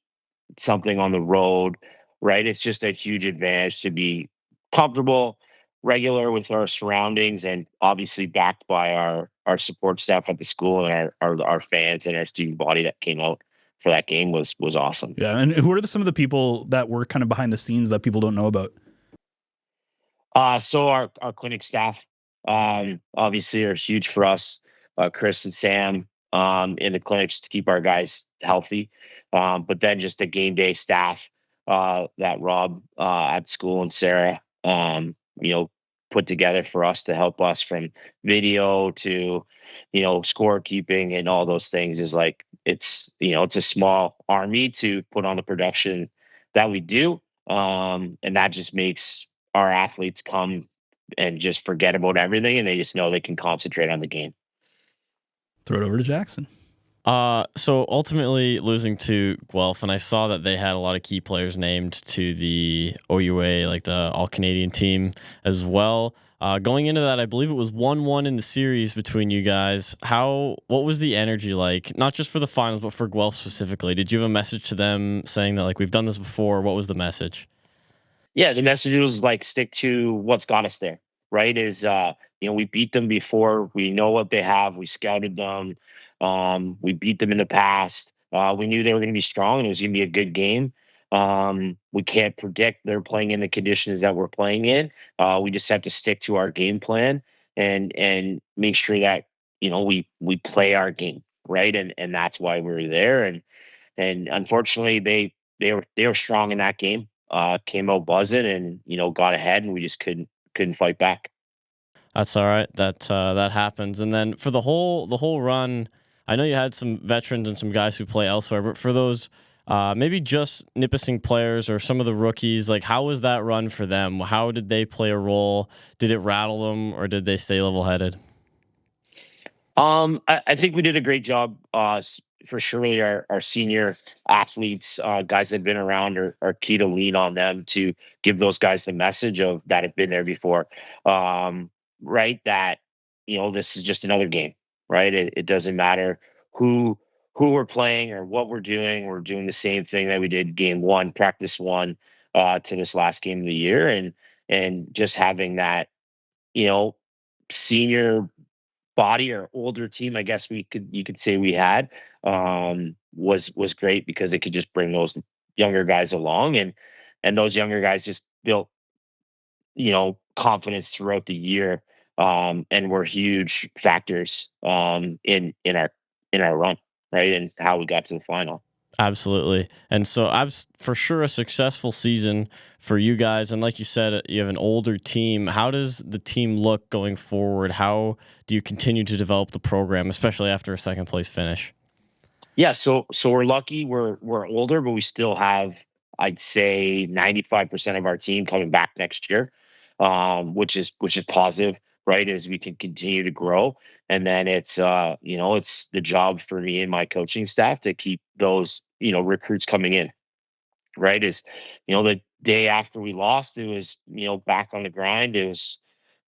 [SPEAKER 4] something on the road, right? It's just a huge advantage to be comfortable, regular with our surroundings, and obviously backed by our support staff at the school and our fans and our student body that came out for that game was awesome.
[SPEAKER 1] Yeah, and who are some of the people that were kind of behind the scenes that people don't know about?
[SPEAKER 4] So our clinic staff, obviously are huge for us. Chris and Sam, in the clinics to keep our guys healthy. But then just the game day staff, that Rob, at school and Sarah, put together for us to help us from video to, scorekeeping and all those things is like, it's a small army to put on the production that we do. And that just makes our athletes come and just forget about everything and they just know they can concentrate on the game.
[SPEAKER 1] Throw it over to Jackson.
[SPEAKER 2] So ultimately losing to Guelph, and I saw that they had a lot of key players named to the OUA, like the All-Canadian team as well. Going into that, I believe it was 1-1 in the series between you guys. What was the energy like, not just for the finals, but for Guelph specifically? Did you have a message to them saying that, like, we've done this before? What was the message?
[SPEAKER 4] Yeah, the message was like, stick to what's got us there, right? Is, we beat them before. We know what they have. We scouted them. We beat them in the past. We knew they were going to be strong and it was going to be a good game. We can't predict they're playing in the conditions that we're playing in. We just have to stick to our game plan and make sure that, we play our game, right? And that's why we're there. And unfortunately they were strong in that game. Came out buzzing and, got ahead and we just couldn't fight back.
[SPEAKER 2] That's all right. That happens. And then for the whole run, I know you had some veterans and some guys who play elsewhere, but for those maybe just Nipissing players or some of the rookies, like, how was that run for them? How did they play a role? Did it rattle them or did they stay level-headed?
[SPEAKER 4] I think we did a great job. For surely our senior athletes, guys that have been around are key to lean on them to give those guys the message of that have been there before. Right. That, this is just another game, right? It doesn't matter who we're playing or what we're doing. We're doing the same thing that we did game one, practice one, to this last game of the year. And just having that, senior body or older team, I guess you could say we had, was great because it could just bring those younger guys along and those younger guys just built, confidence throughout the year, and were huge factors, in our run, right, and how we got to the final.
[SPEAKER 2] Absolutely. And so for sure a successful season for you guys. And like you said, you have an older team. How does the team look going forward? How do you continue to develop the program, especially after a second place finish?
[SPEAKER 4] Yeah. So we're lucky we're older, but we still have, I'd say 95% of our team coming back next year, which is positive, right? As we can continue to grow. And then it's the job for me and my coaching staff to keep those, recruits coming in, right? Is, the day after we lost, it was, back on the grind. It was,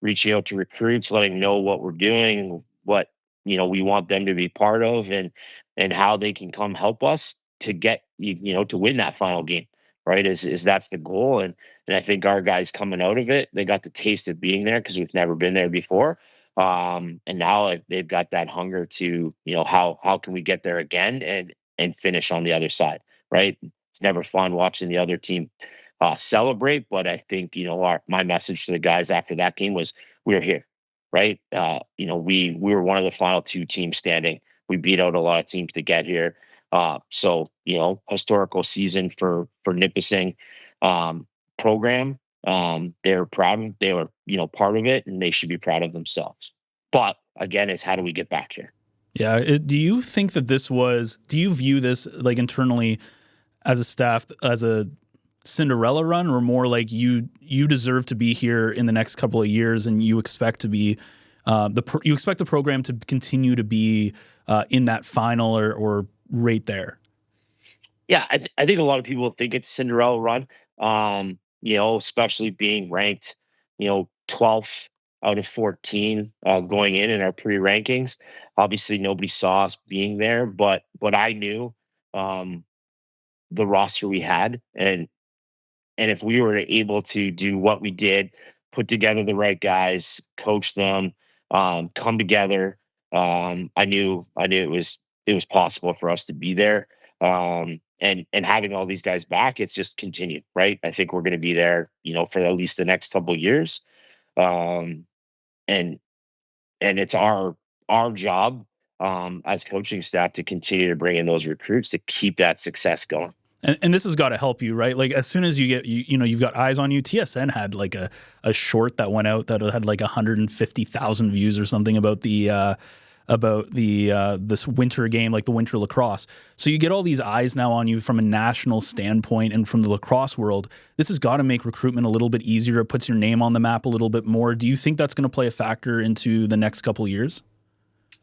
[SPEAKER 4] reaching out to recruits, letting them know what we're doing, what we want them to be part of, and how they can come help us to get to win that final game. Right? Is that's the goal, and I think our guys coming out of it, they got the taste of being there because we've never been there before. And now they've got that hunger to, how can we get there again and finish on the other side, right? It's never fun watching the other team celebrate, but I think my message to the guys after that game was we're here, right? We were one of the final two teams standing. We beat out a lot of teams to get here. So historical season for Nipissing program. They're proud. They were part of it, and they should be proud of themselves. But again, it's how do we get back here?
[SPEAKER 1] Yeah. Do you think that do you view this like internally as a staff as a Cinderella run, or more like you deserve to be here in the next couple of years and you expect to be you expect the program to continue to be in that final or right there?
[SPEAKER 4] Yeah, I think a lot of people think it's Cinderella run. Especially being ranked, 12th out of 14 going in our pre-rankings. Obviously, nobody saw us being there, but I knew the roster we had, and if we were able to do what we did, put together the right guys, coach them, come together, I knew it was possible for us to be there. And having all these guys back, it's just continued, right? I think we're going to be there, for at least the next couple of years. And it's our job as coaching staff to continue to bring in those recruits to keep that success going.
[SPEAKER 1] And this has got to help you, right? Like as soon as you get, you've got eyes on you. TSN had like a short that went out that had like 150,000 views or something about this winter game, like the winter lacrosse. So you get all these eyes now on you from a national standpoint and from the lacrosse world. This has got to make recruitment a little bit easier. It puts your name on the map a little bit more. Do you think that's going to play a factor into the next couple of years?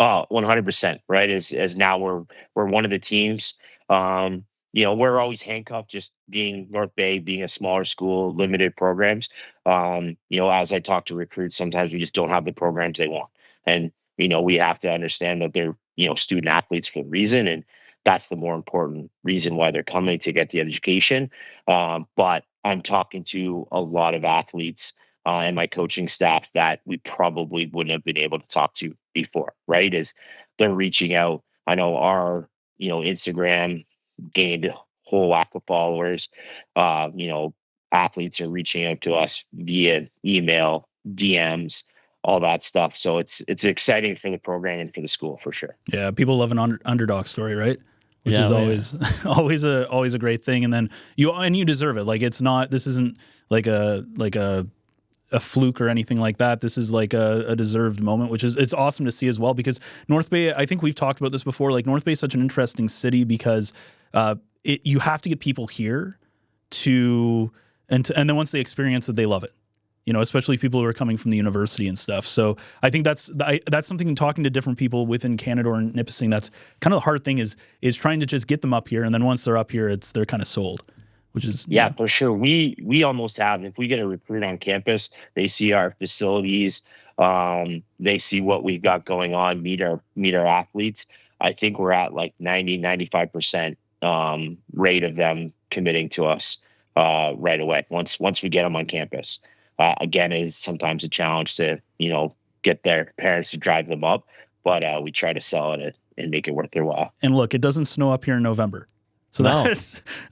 [SPEAKER 4] 100%, right? As now we're one of the teams. We're always handcuffed just being North Bay, being a smaller school, limited programs. As I talk to recruits, sometimes we just don't have the programs they want. And, we have to understand that they're, student athletes for a reason. And that's the more important reason why they're coming, to get the education. But I'm talking to a lot of athletes and my coaching staff that we probably wouldn't have been able to talk to before, right? As they're reaching out. I know our, Instagram gained a whole whack of followers. Athletes are reaching out to us via email, DMs, all that stuff. So it's exciting for the program and for the school for sure.
[SPEAKER 1] Yeah, people love an underdog story, right? Which is always a great thing. And then you deserve it. Like this isn't like a fluke or anything like that. This is like a deserved moment, it's awesome to see as well, because North Bay, I think we've talked about this before, like North Bay is such an interesting city because you have to get people here and then once they experience it, they love it. Especially people who are coming from the university and stuff. So I think that's something, talking to different people within Canada or Nipissing, that's kind of the hard thing is trying to just get them up here. And then once they're up here, they're kind of sold, which is,
[SPEAKER 4] for sure. We almost have, if we get a recruit on campus, they see our facilities, they see what we got going on, meet our athletes. I think we're at like 95% rate of them committing to us right away once we get them on campus. Again, it is sometimes a challenge to get their parents to drive them up, but we try to sell it and make it worth their while.
[SPEAKER 1] And look, it doesn't snow up here in November, so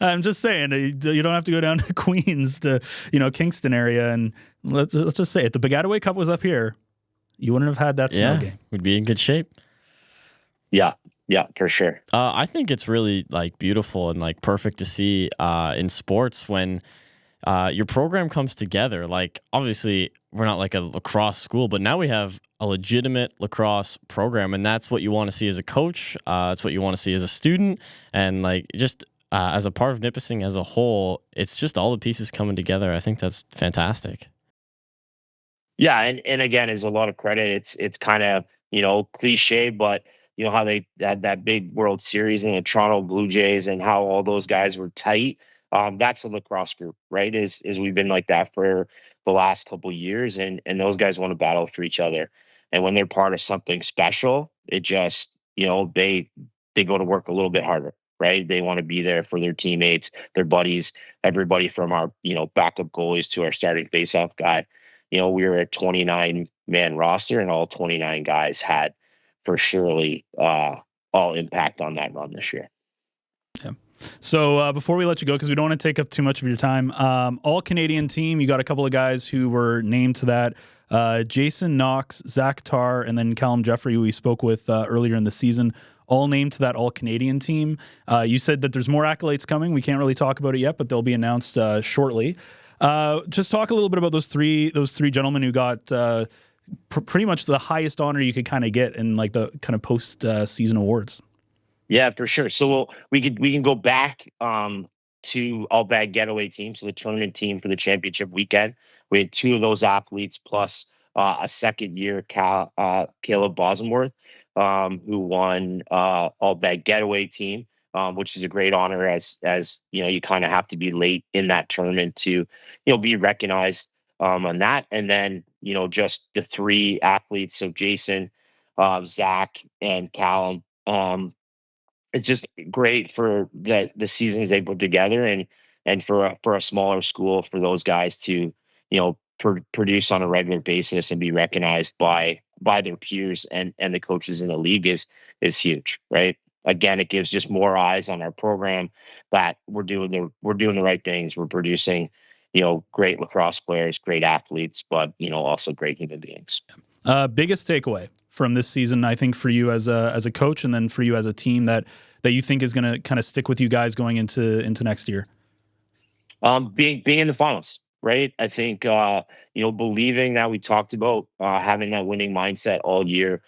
[SPEAKER 1] I'm just saying, you don't have to go down to Queens to Kingston area, and let's just say it. The Piscataway Cup was up here, you wouldn't have had that snow game.
[SPEAKER 2] We'd be in good shape.
[SPEAKER 4] Yeah, for sure.
[SPEAKER 2] I think it's really like beautiful and like perfect to see in sports when your program comes together. Like, obviously, we're not like a lacrosse school, but now we have a legitimate lacrosse program, and that's what you want to see as a coach. That's what you want to see as a student, and like just as a part of Nipissing as a whole. It's just all the pieces coming together. I think that's fantastic.
[SPEAKER 4] Yeah, and again, is a lot of credit. It's kind of cliche, but how they had that big World Series in the Toronto Blue Jays and how all those guys were tight. That's a lacrosse group, right? Is we've been like that for the last couple of years, and those guys want to battle for each other. And when they're part of something special, it just, they go to work a little bit harder, right? They want to be there for their teammates, their buddies, everybody from our, backup goalies to our starting faceoff guy. We were a 29-man roster, and all 29 guys had for surely all impact on that run this year.
[SPEAKER 1] Yeah. So before we let you go, because we don't want to take up too much of your time, all-Canadian team, you got a couple of guys who were named to that. Jason Knox, Zach Tarr, and then Callum Jeffrey, who we spoke with earlier in the season, all named to that all-Canadian team. You said that there's more accolades coming. We can't really talk about it yet, but they'll be announced shortly. Just talk a little bit about those three gentlemen who got pretty much the highest honor you could kind of get in like the kind of post-season awards.
[SPEAKER 4] Yeah, for sure. So we can go back to all bag getaway team, so the tournament team for the championship weekend. We had two of those athletes plus a second year Caleb Bosworth, who won all bag getaway team, which is a great honor as you kind of have to be late in that tournament to be recognized on that. And then just the three athletes, so Jason, Zach, and Callum. It's just great for the seasons they put together, and for a smaller school, for those guys to produce on a regular basis and be recognized by their peers and the coaches in the league is huge, right? Again, it gives just more eyes on our program that we're doing the right things. We're producing great lacrosse players, great athletes, but also great human beings.
[SPEAKER 1] Biggest takeaway from this season, I think, for you as a coach, and then for you as a team that you think is going to kind of stick with you guys going into next year?
[SPEAKER 4] Being in the finals, right? I think believing that we talked about having that winning mindset all year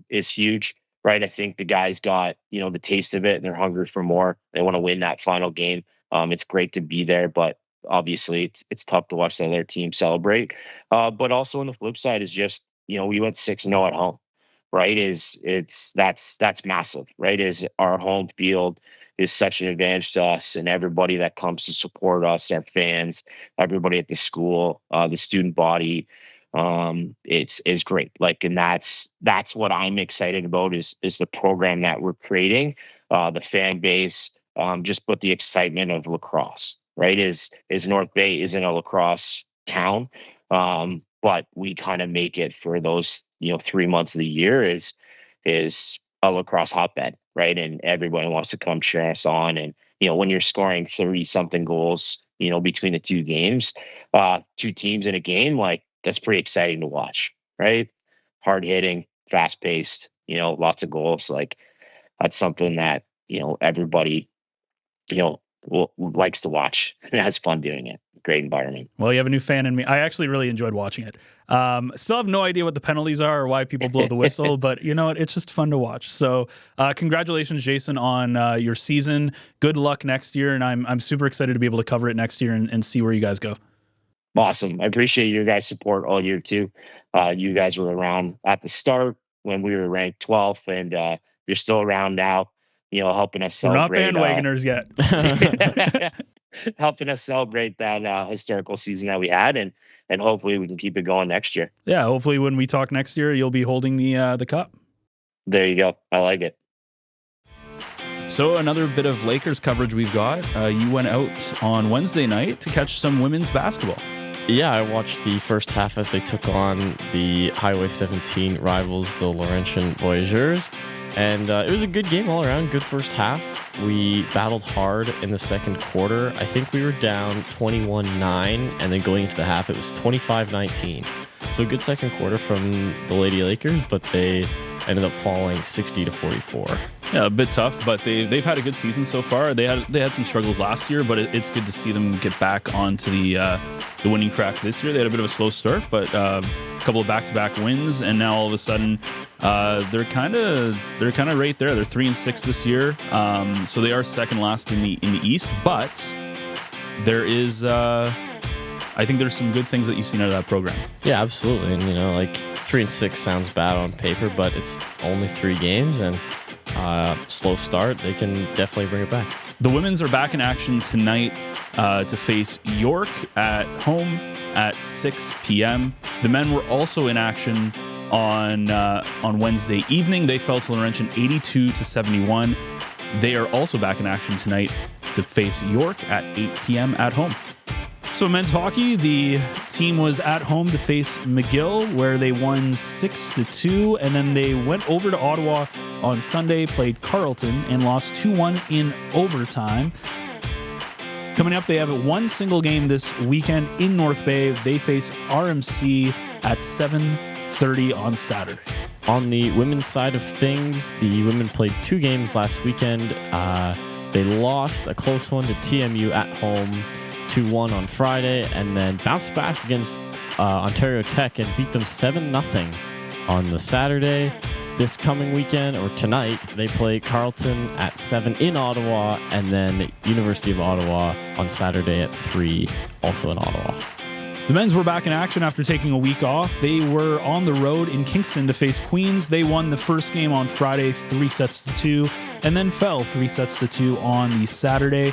[SPEAKER 4] is huge, right? I think the guys got the taste of it, and they're hungry for more. They want to win that final game. It's great to be there, but obviously it's tough to watch the other team celebrate. But also on the flip side is just we went 6-0 at home, right? That's massive, right? Is our home field is such an advantage to us, and everybody that comes to support us, our fans, everybody at the school, the student body, it's great. Like, and that's what I'm excited about is the program that we're creating, the fan base, just but the excitement of lacrosse, right? Is North Bay isn't a lacrosse town, but we kind of make it for those 3 months of the year is a lacrosse hotbed, right? And everybody wants to come cheer us on. And when you're scoring 30-something goals, between the two games, two teams in a game, like that's pretty exciting to watch, right? Hard hitting, fast paced, lots of goals. Like that's something that everybody likes to watch and has fun doing it. Great environment.
[SPEAKER 1] Well, you have a new fan in me. I actually really enjoyed watching it. Still have no idea what the penalties are or why people blow the whistle, but you know what? It's just fun to watch. So congratulations, Jason, on your season. Good luck next year, and I'm super excited to be able to cover it next year and see where you guys go.
[SPEAKER 4] Awesome. I appreciate your guys' support all year too. You guys were around at the start when we were ranked 12th, and you're still around now, helping us celebrate.
[SPEAKER 1] We're not bandwagoners yet.
[SPEAKER 4] Helping us celebrate that historical season that we had, and hopefully we can keep it going next year.
[SPEAKER 1] Yeah, hopefully when we talk next year, you'll be holding the cup.
[SPEAKER 4] There you go. I like it.
[SPEAKER 1] So another bit of Lakers coverage we've got. You went out on Wednesday night to catch some women's basketball.
[SPEAKER 2] Yeah, I watched the first half as they took on the Highway 17 rivals, the Laurentian Voyageurs. And it was a good game all around, good first half. We battled hard in the second quarter. I think we were down 21-9, and then going into the half, it was 25-19. So a good second quarter from the Lady Lakers, but they ended up falling 60-44.
[SPEAKER 1] Yeah, a bit tough, but they've had a good season so far. They had some struggles last year, but it's good to see them get back onto the winning track this year. They had a bit of a slow start, but a couple of back-to-back wins, and now all of a sudden they're kind of right there. They're 3-6 this year, so they are second last in the East. But there is, I think there's some good things that you've seen out of that program.
[SPEAKER 2] Yeah, absolutely. And 3-6 sounds bad on paper, but it's only 3 games and slow start. They can definitely bring it back.
[SPEAKER 1] The women's are back in action tonight to face York at home at 6 p.m. The men were also in action on Wednesday evening. They fell to Laurentian 82-71. They are also back in action tonight to face York at 8 p.m. at home. So men's hockey, the team was at home to face McGill, where they won 6-2, and then they went over to Ottawa on Sunday, played Carleton, and lost 2-1 in overtime. Coming up, they have one single game this weekend in North Bay. They face RMC at 7:30 on Saturday.
[SPEAKER 2] On the women's side of things, the women played 2 games last weekend. They lost a close one to TMU at home, 2-1 on Friday, and then bounced back against Ontario Tech and beat them 7-0 on the Saturday. This coming weekend, or tonight, they play Carleton at 7 in Ottawa, and then University of Ottawa on Saturday at 3, also in Ottawa.
[SPEAKER 1] The men's were back in action after taking a week off. They were on the road in Kingston to face Queens. They won the first game on Friday 3-2, and then fell 3-2 on the Saturday.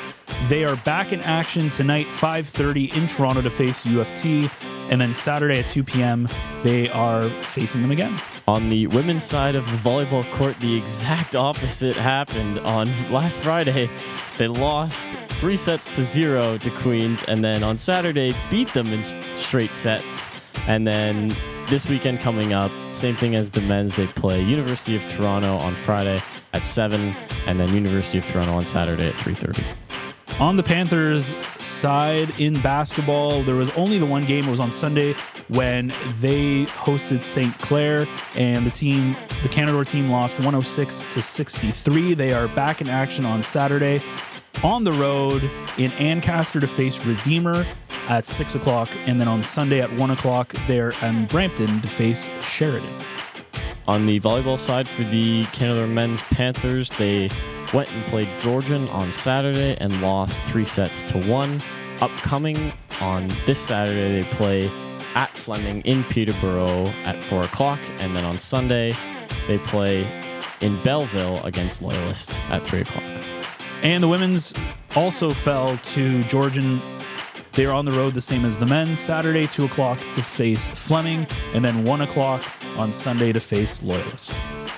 [SPEAKER 1] They are back in action tonight, 5:30 in Toronto to face U of T, and then Saturday at 2 p.m. they are facing them again.
[SPEAKER 2] On the women's side of the volleyball court, the exact opposite happened on last Friday. They lost 3-0 to Queens, and then on Saturday beat them in straight sets. And then this weekend coming up, same thing as the men's, they play University of Toronto on Friday at 7, and then University of Toronto on Saturday at 3:30.
[SPEAKER 1] On the Panthers side in basketball, there was only the one game. It was on Sunday when they hosted St. Clair, and the Canadore team lost 106-63. They are back in action on Saturday on the road in Ancaster to face Redeemer at 6 o'clock, and then on Sunday at 1 o'clock, they're in Brampton to face Sheridan.
[SPEAKER 2] On the volleyball side for the Canada men's Panthers, they went and played Georgian on Saturday and lost 3-1. Upcoming on this Saturday, they play at Fleming in Peterborough at 4 o'clock. And then on Sunday, they play in Belleville against Loyalist at 3 o'clock.
[SPEAKER 1] And the women's also fell to Georgian. They are on the road the same as the men. Saturday, 2 o'clock to face Fleming, and then 1 o'clock on Sunday to face Loyalist.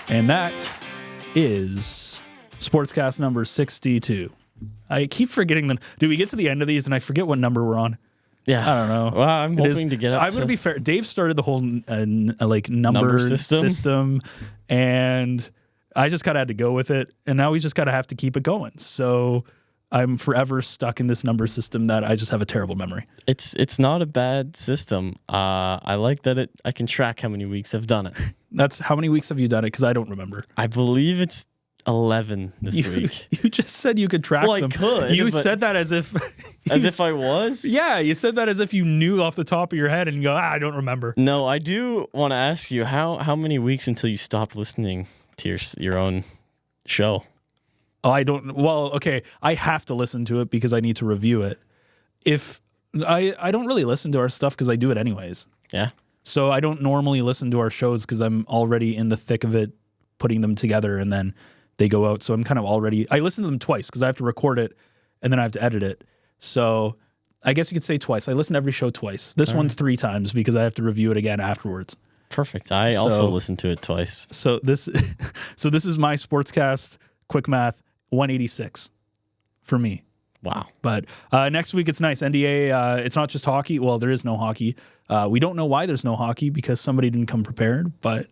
[SPEAKER 1] And that is Sportscast number 62. I keep forgetting them. Do we get to the end of these and I forget what number we're on?
[SPEAKER 2] Yeah.
[SPEAKER 1] I don't know.
[SPEAKER 2] Well, I'm hoping to get up
[SPEAKER 1] I'm going to be fair. Dave started the whole number system, and I just kind of had to go with it, and now we just got to have to keep it going. So I'm forever stuck in this number system that I just have a terrible memory.
[SPEAKER 2] It's not a bad system. I like that I can track how many weeks I've done it.
[SPEAKER 1] That's how many weeks have you done it? Because I don't remember.
[SPEAKER 2] I believe it's 11 this week.
[SPEAKER 1] You just said you could track them.
[SPEAKER 2] I could.
[SPEAKER 1] You said that as if
[SPEAKER 2] I was?
[SPEAKER 1] Yeah, you said that as if you knew off the top of your head and you go, I don't remember.
[SPEAKER 2] No, I do want to ask you, how many weeks until you stopped listening to your own show?
[SPEAKER 1] Oh, I don't. Well, okay, I have to listen to it because I need to review it. If I don't really listen to our stuff because I do it anyways.
[SPEAKER 2] Yeah.
[SPEAKER 1] So I don't normally listen to our shows because I'm already in the thick of it, putting them together, and then they go out. So I'm kind of I listen to them twice because I have to record it and then I have to edit it. So I guess you could say twice. I listen to every show twice. This one 3 times because I have to review it again afterwards.
[SPEAKER 2] Perfect. I also listened to it twice.
[SPEAKER 1] So this is my Sportscast quick math 186 for me.
[SPEAKER 2] Wow.
[SPEAKER 1] But next week it's nice. NDA, it's not just hockey. Well, there is no hockey. We don't know why there's no hockey because somebody didn't come prepared, but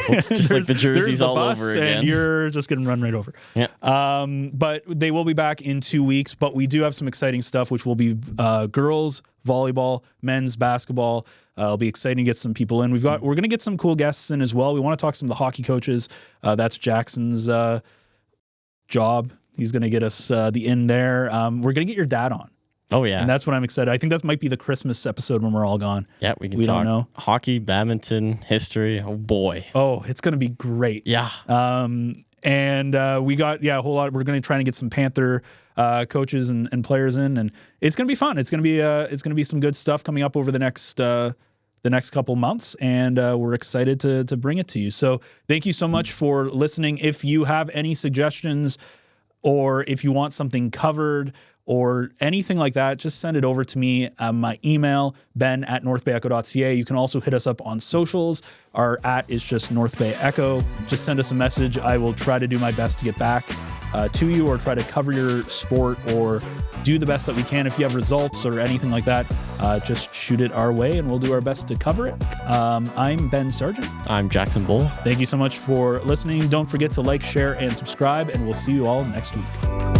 [SPEAKER 2] oops, just like the jerseys all over again.
[SPEAKER 1] And you're just going to run right over.
[SPEAKER 2] Yeah.
[SPEAKER 1] But they will be back in 2 weeks, but we do have some exciting stuff, which will be girls volleyball, men's basketball. It'll be exciting to get some people in. We're going to get some cool guests in as well. We want to talk to some of the hockey coaches. That's Jackson's job. He's going to get us the in there. We're going to get your dad on.
[SPEAKER 2] Oh, yeah.
[SPEAKER 1] And that's what I'm excited. I think that might be the Christmas episode when we're all gone.
[SPEAKER 2] Yeah, we talk
[SPEAKER 1] don't know.
[SPEAKER 2] Hockey, badminton, history. Oh, boy.
[SPEAKER 1] Oh, it's going to be great.
[SPEAKER 2] Yeah.
[SPEAKER 1] And we got, a whole lot. We're going to try and get some Panther coaches and players in, and it's going to be fun. It's going to be some good stuff coming up over the next couple months, and we're excited to bring it to you. So thank you so much for listening. If you have any suggestions or if you want something covered or anything like that, just send it over to me. My email, ben@northbayecho.ca. You can also hit us up on socials. Our @ is just North Bay Echo. Just send us a message. I will try to do my best to get back to you, or try to cover your sport, or do the best that we can. If you have results or anything like that, just shoot it our way and we'll do our best to cover it. I'm Ben Sargent.
[SPEAKER 2] I'm Jackson Bull.
[SPEAKER 1] Thank you so much for listening. Don't forget to like, share, and subscribe, and we'll see you all next week.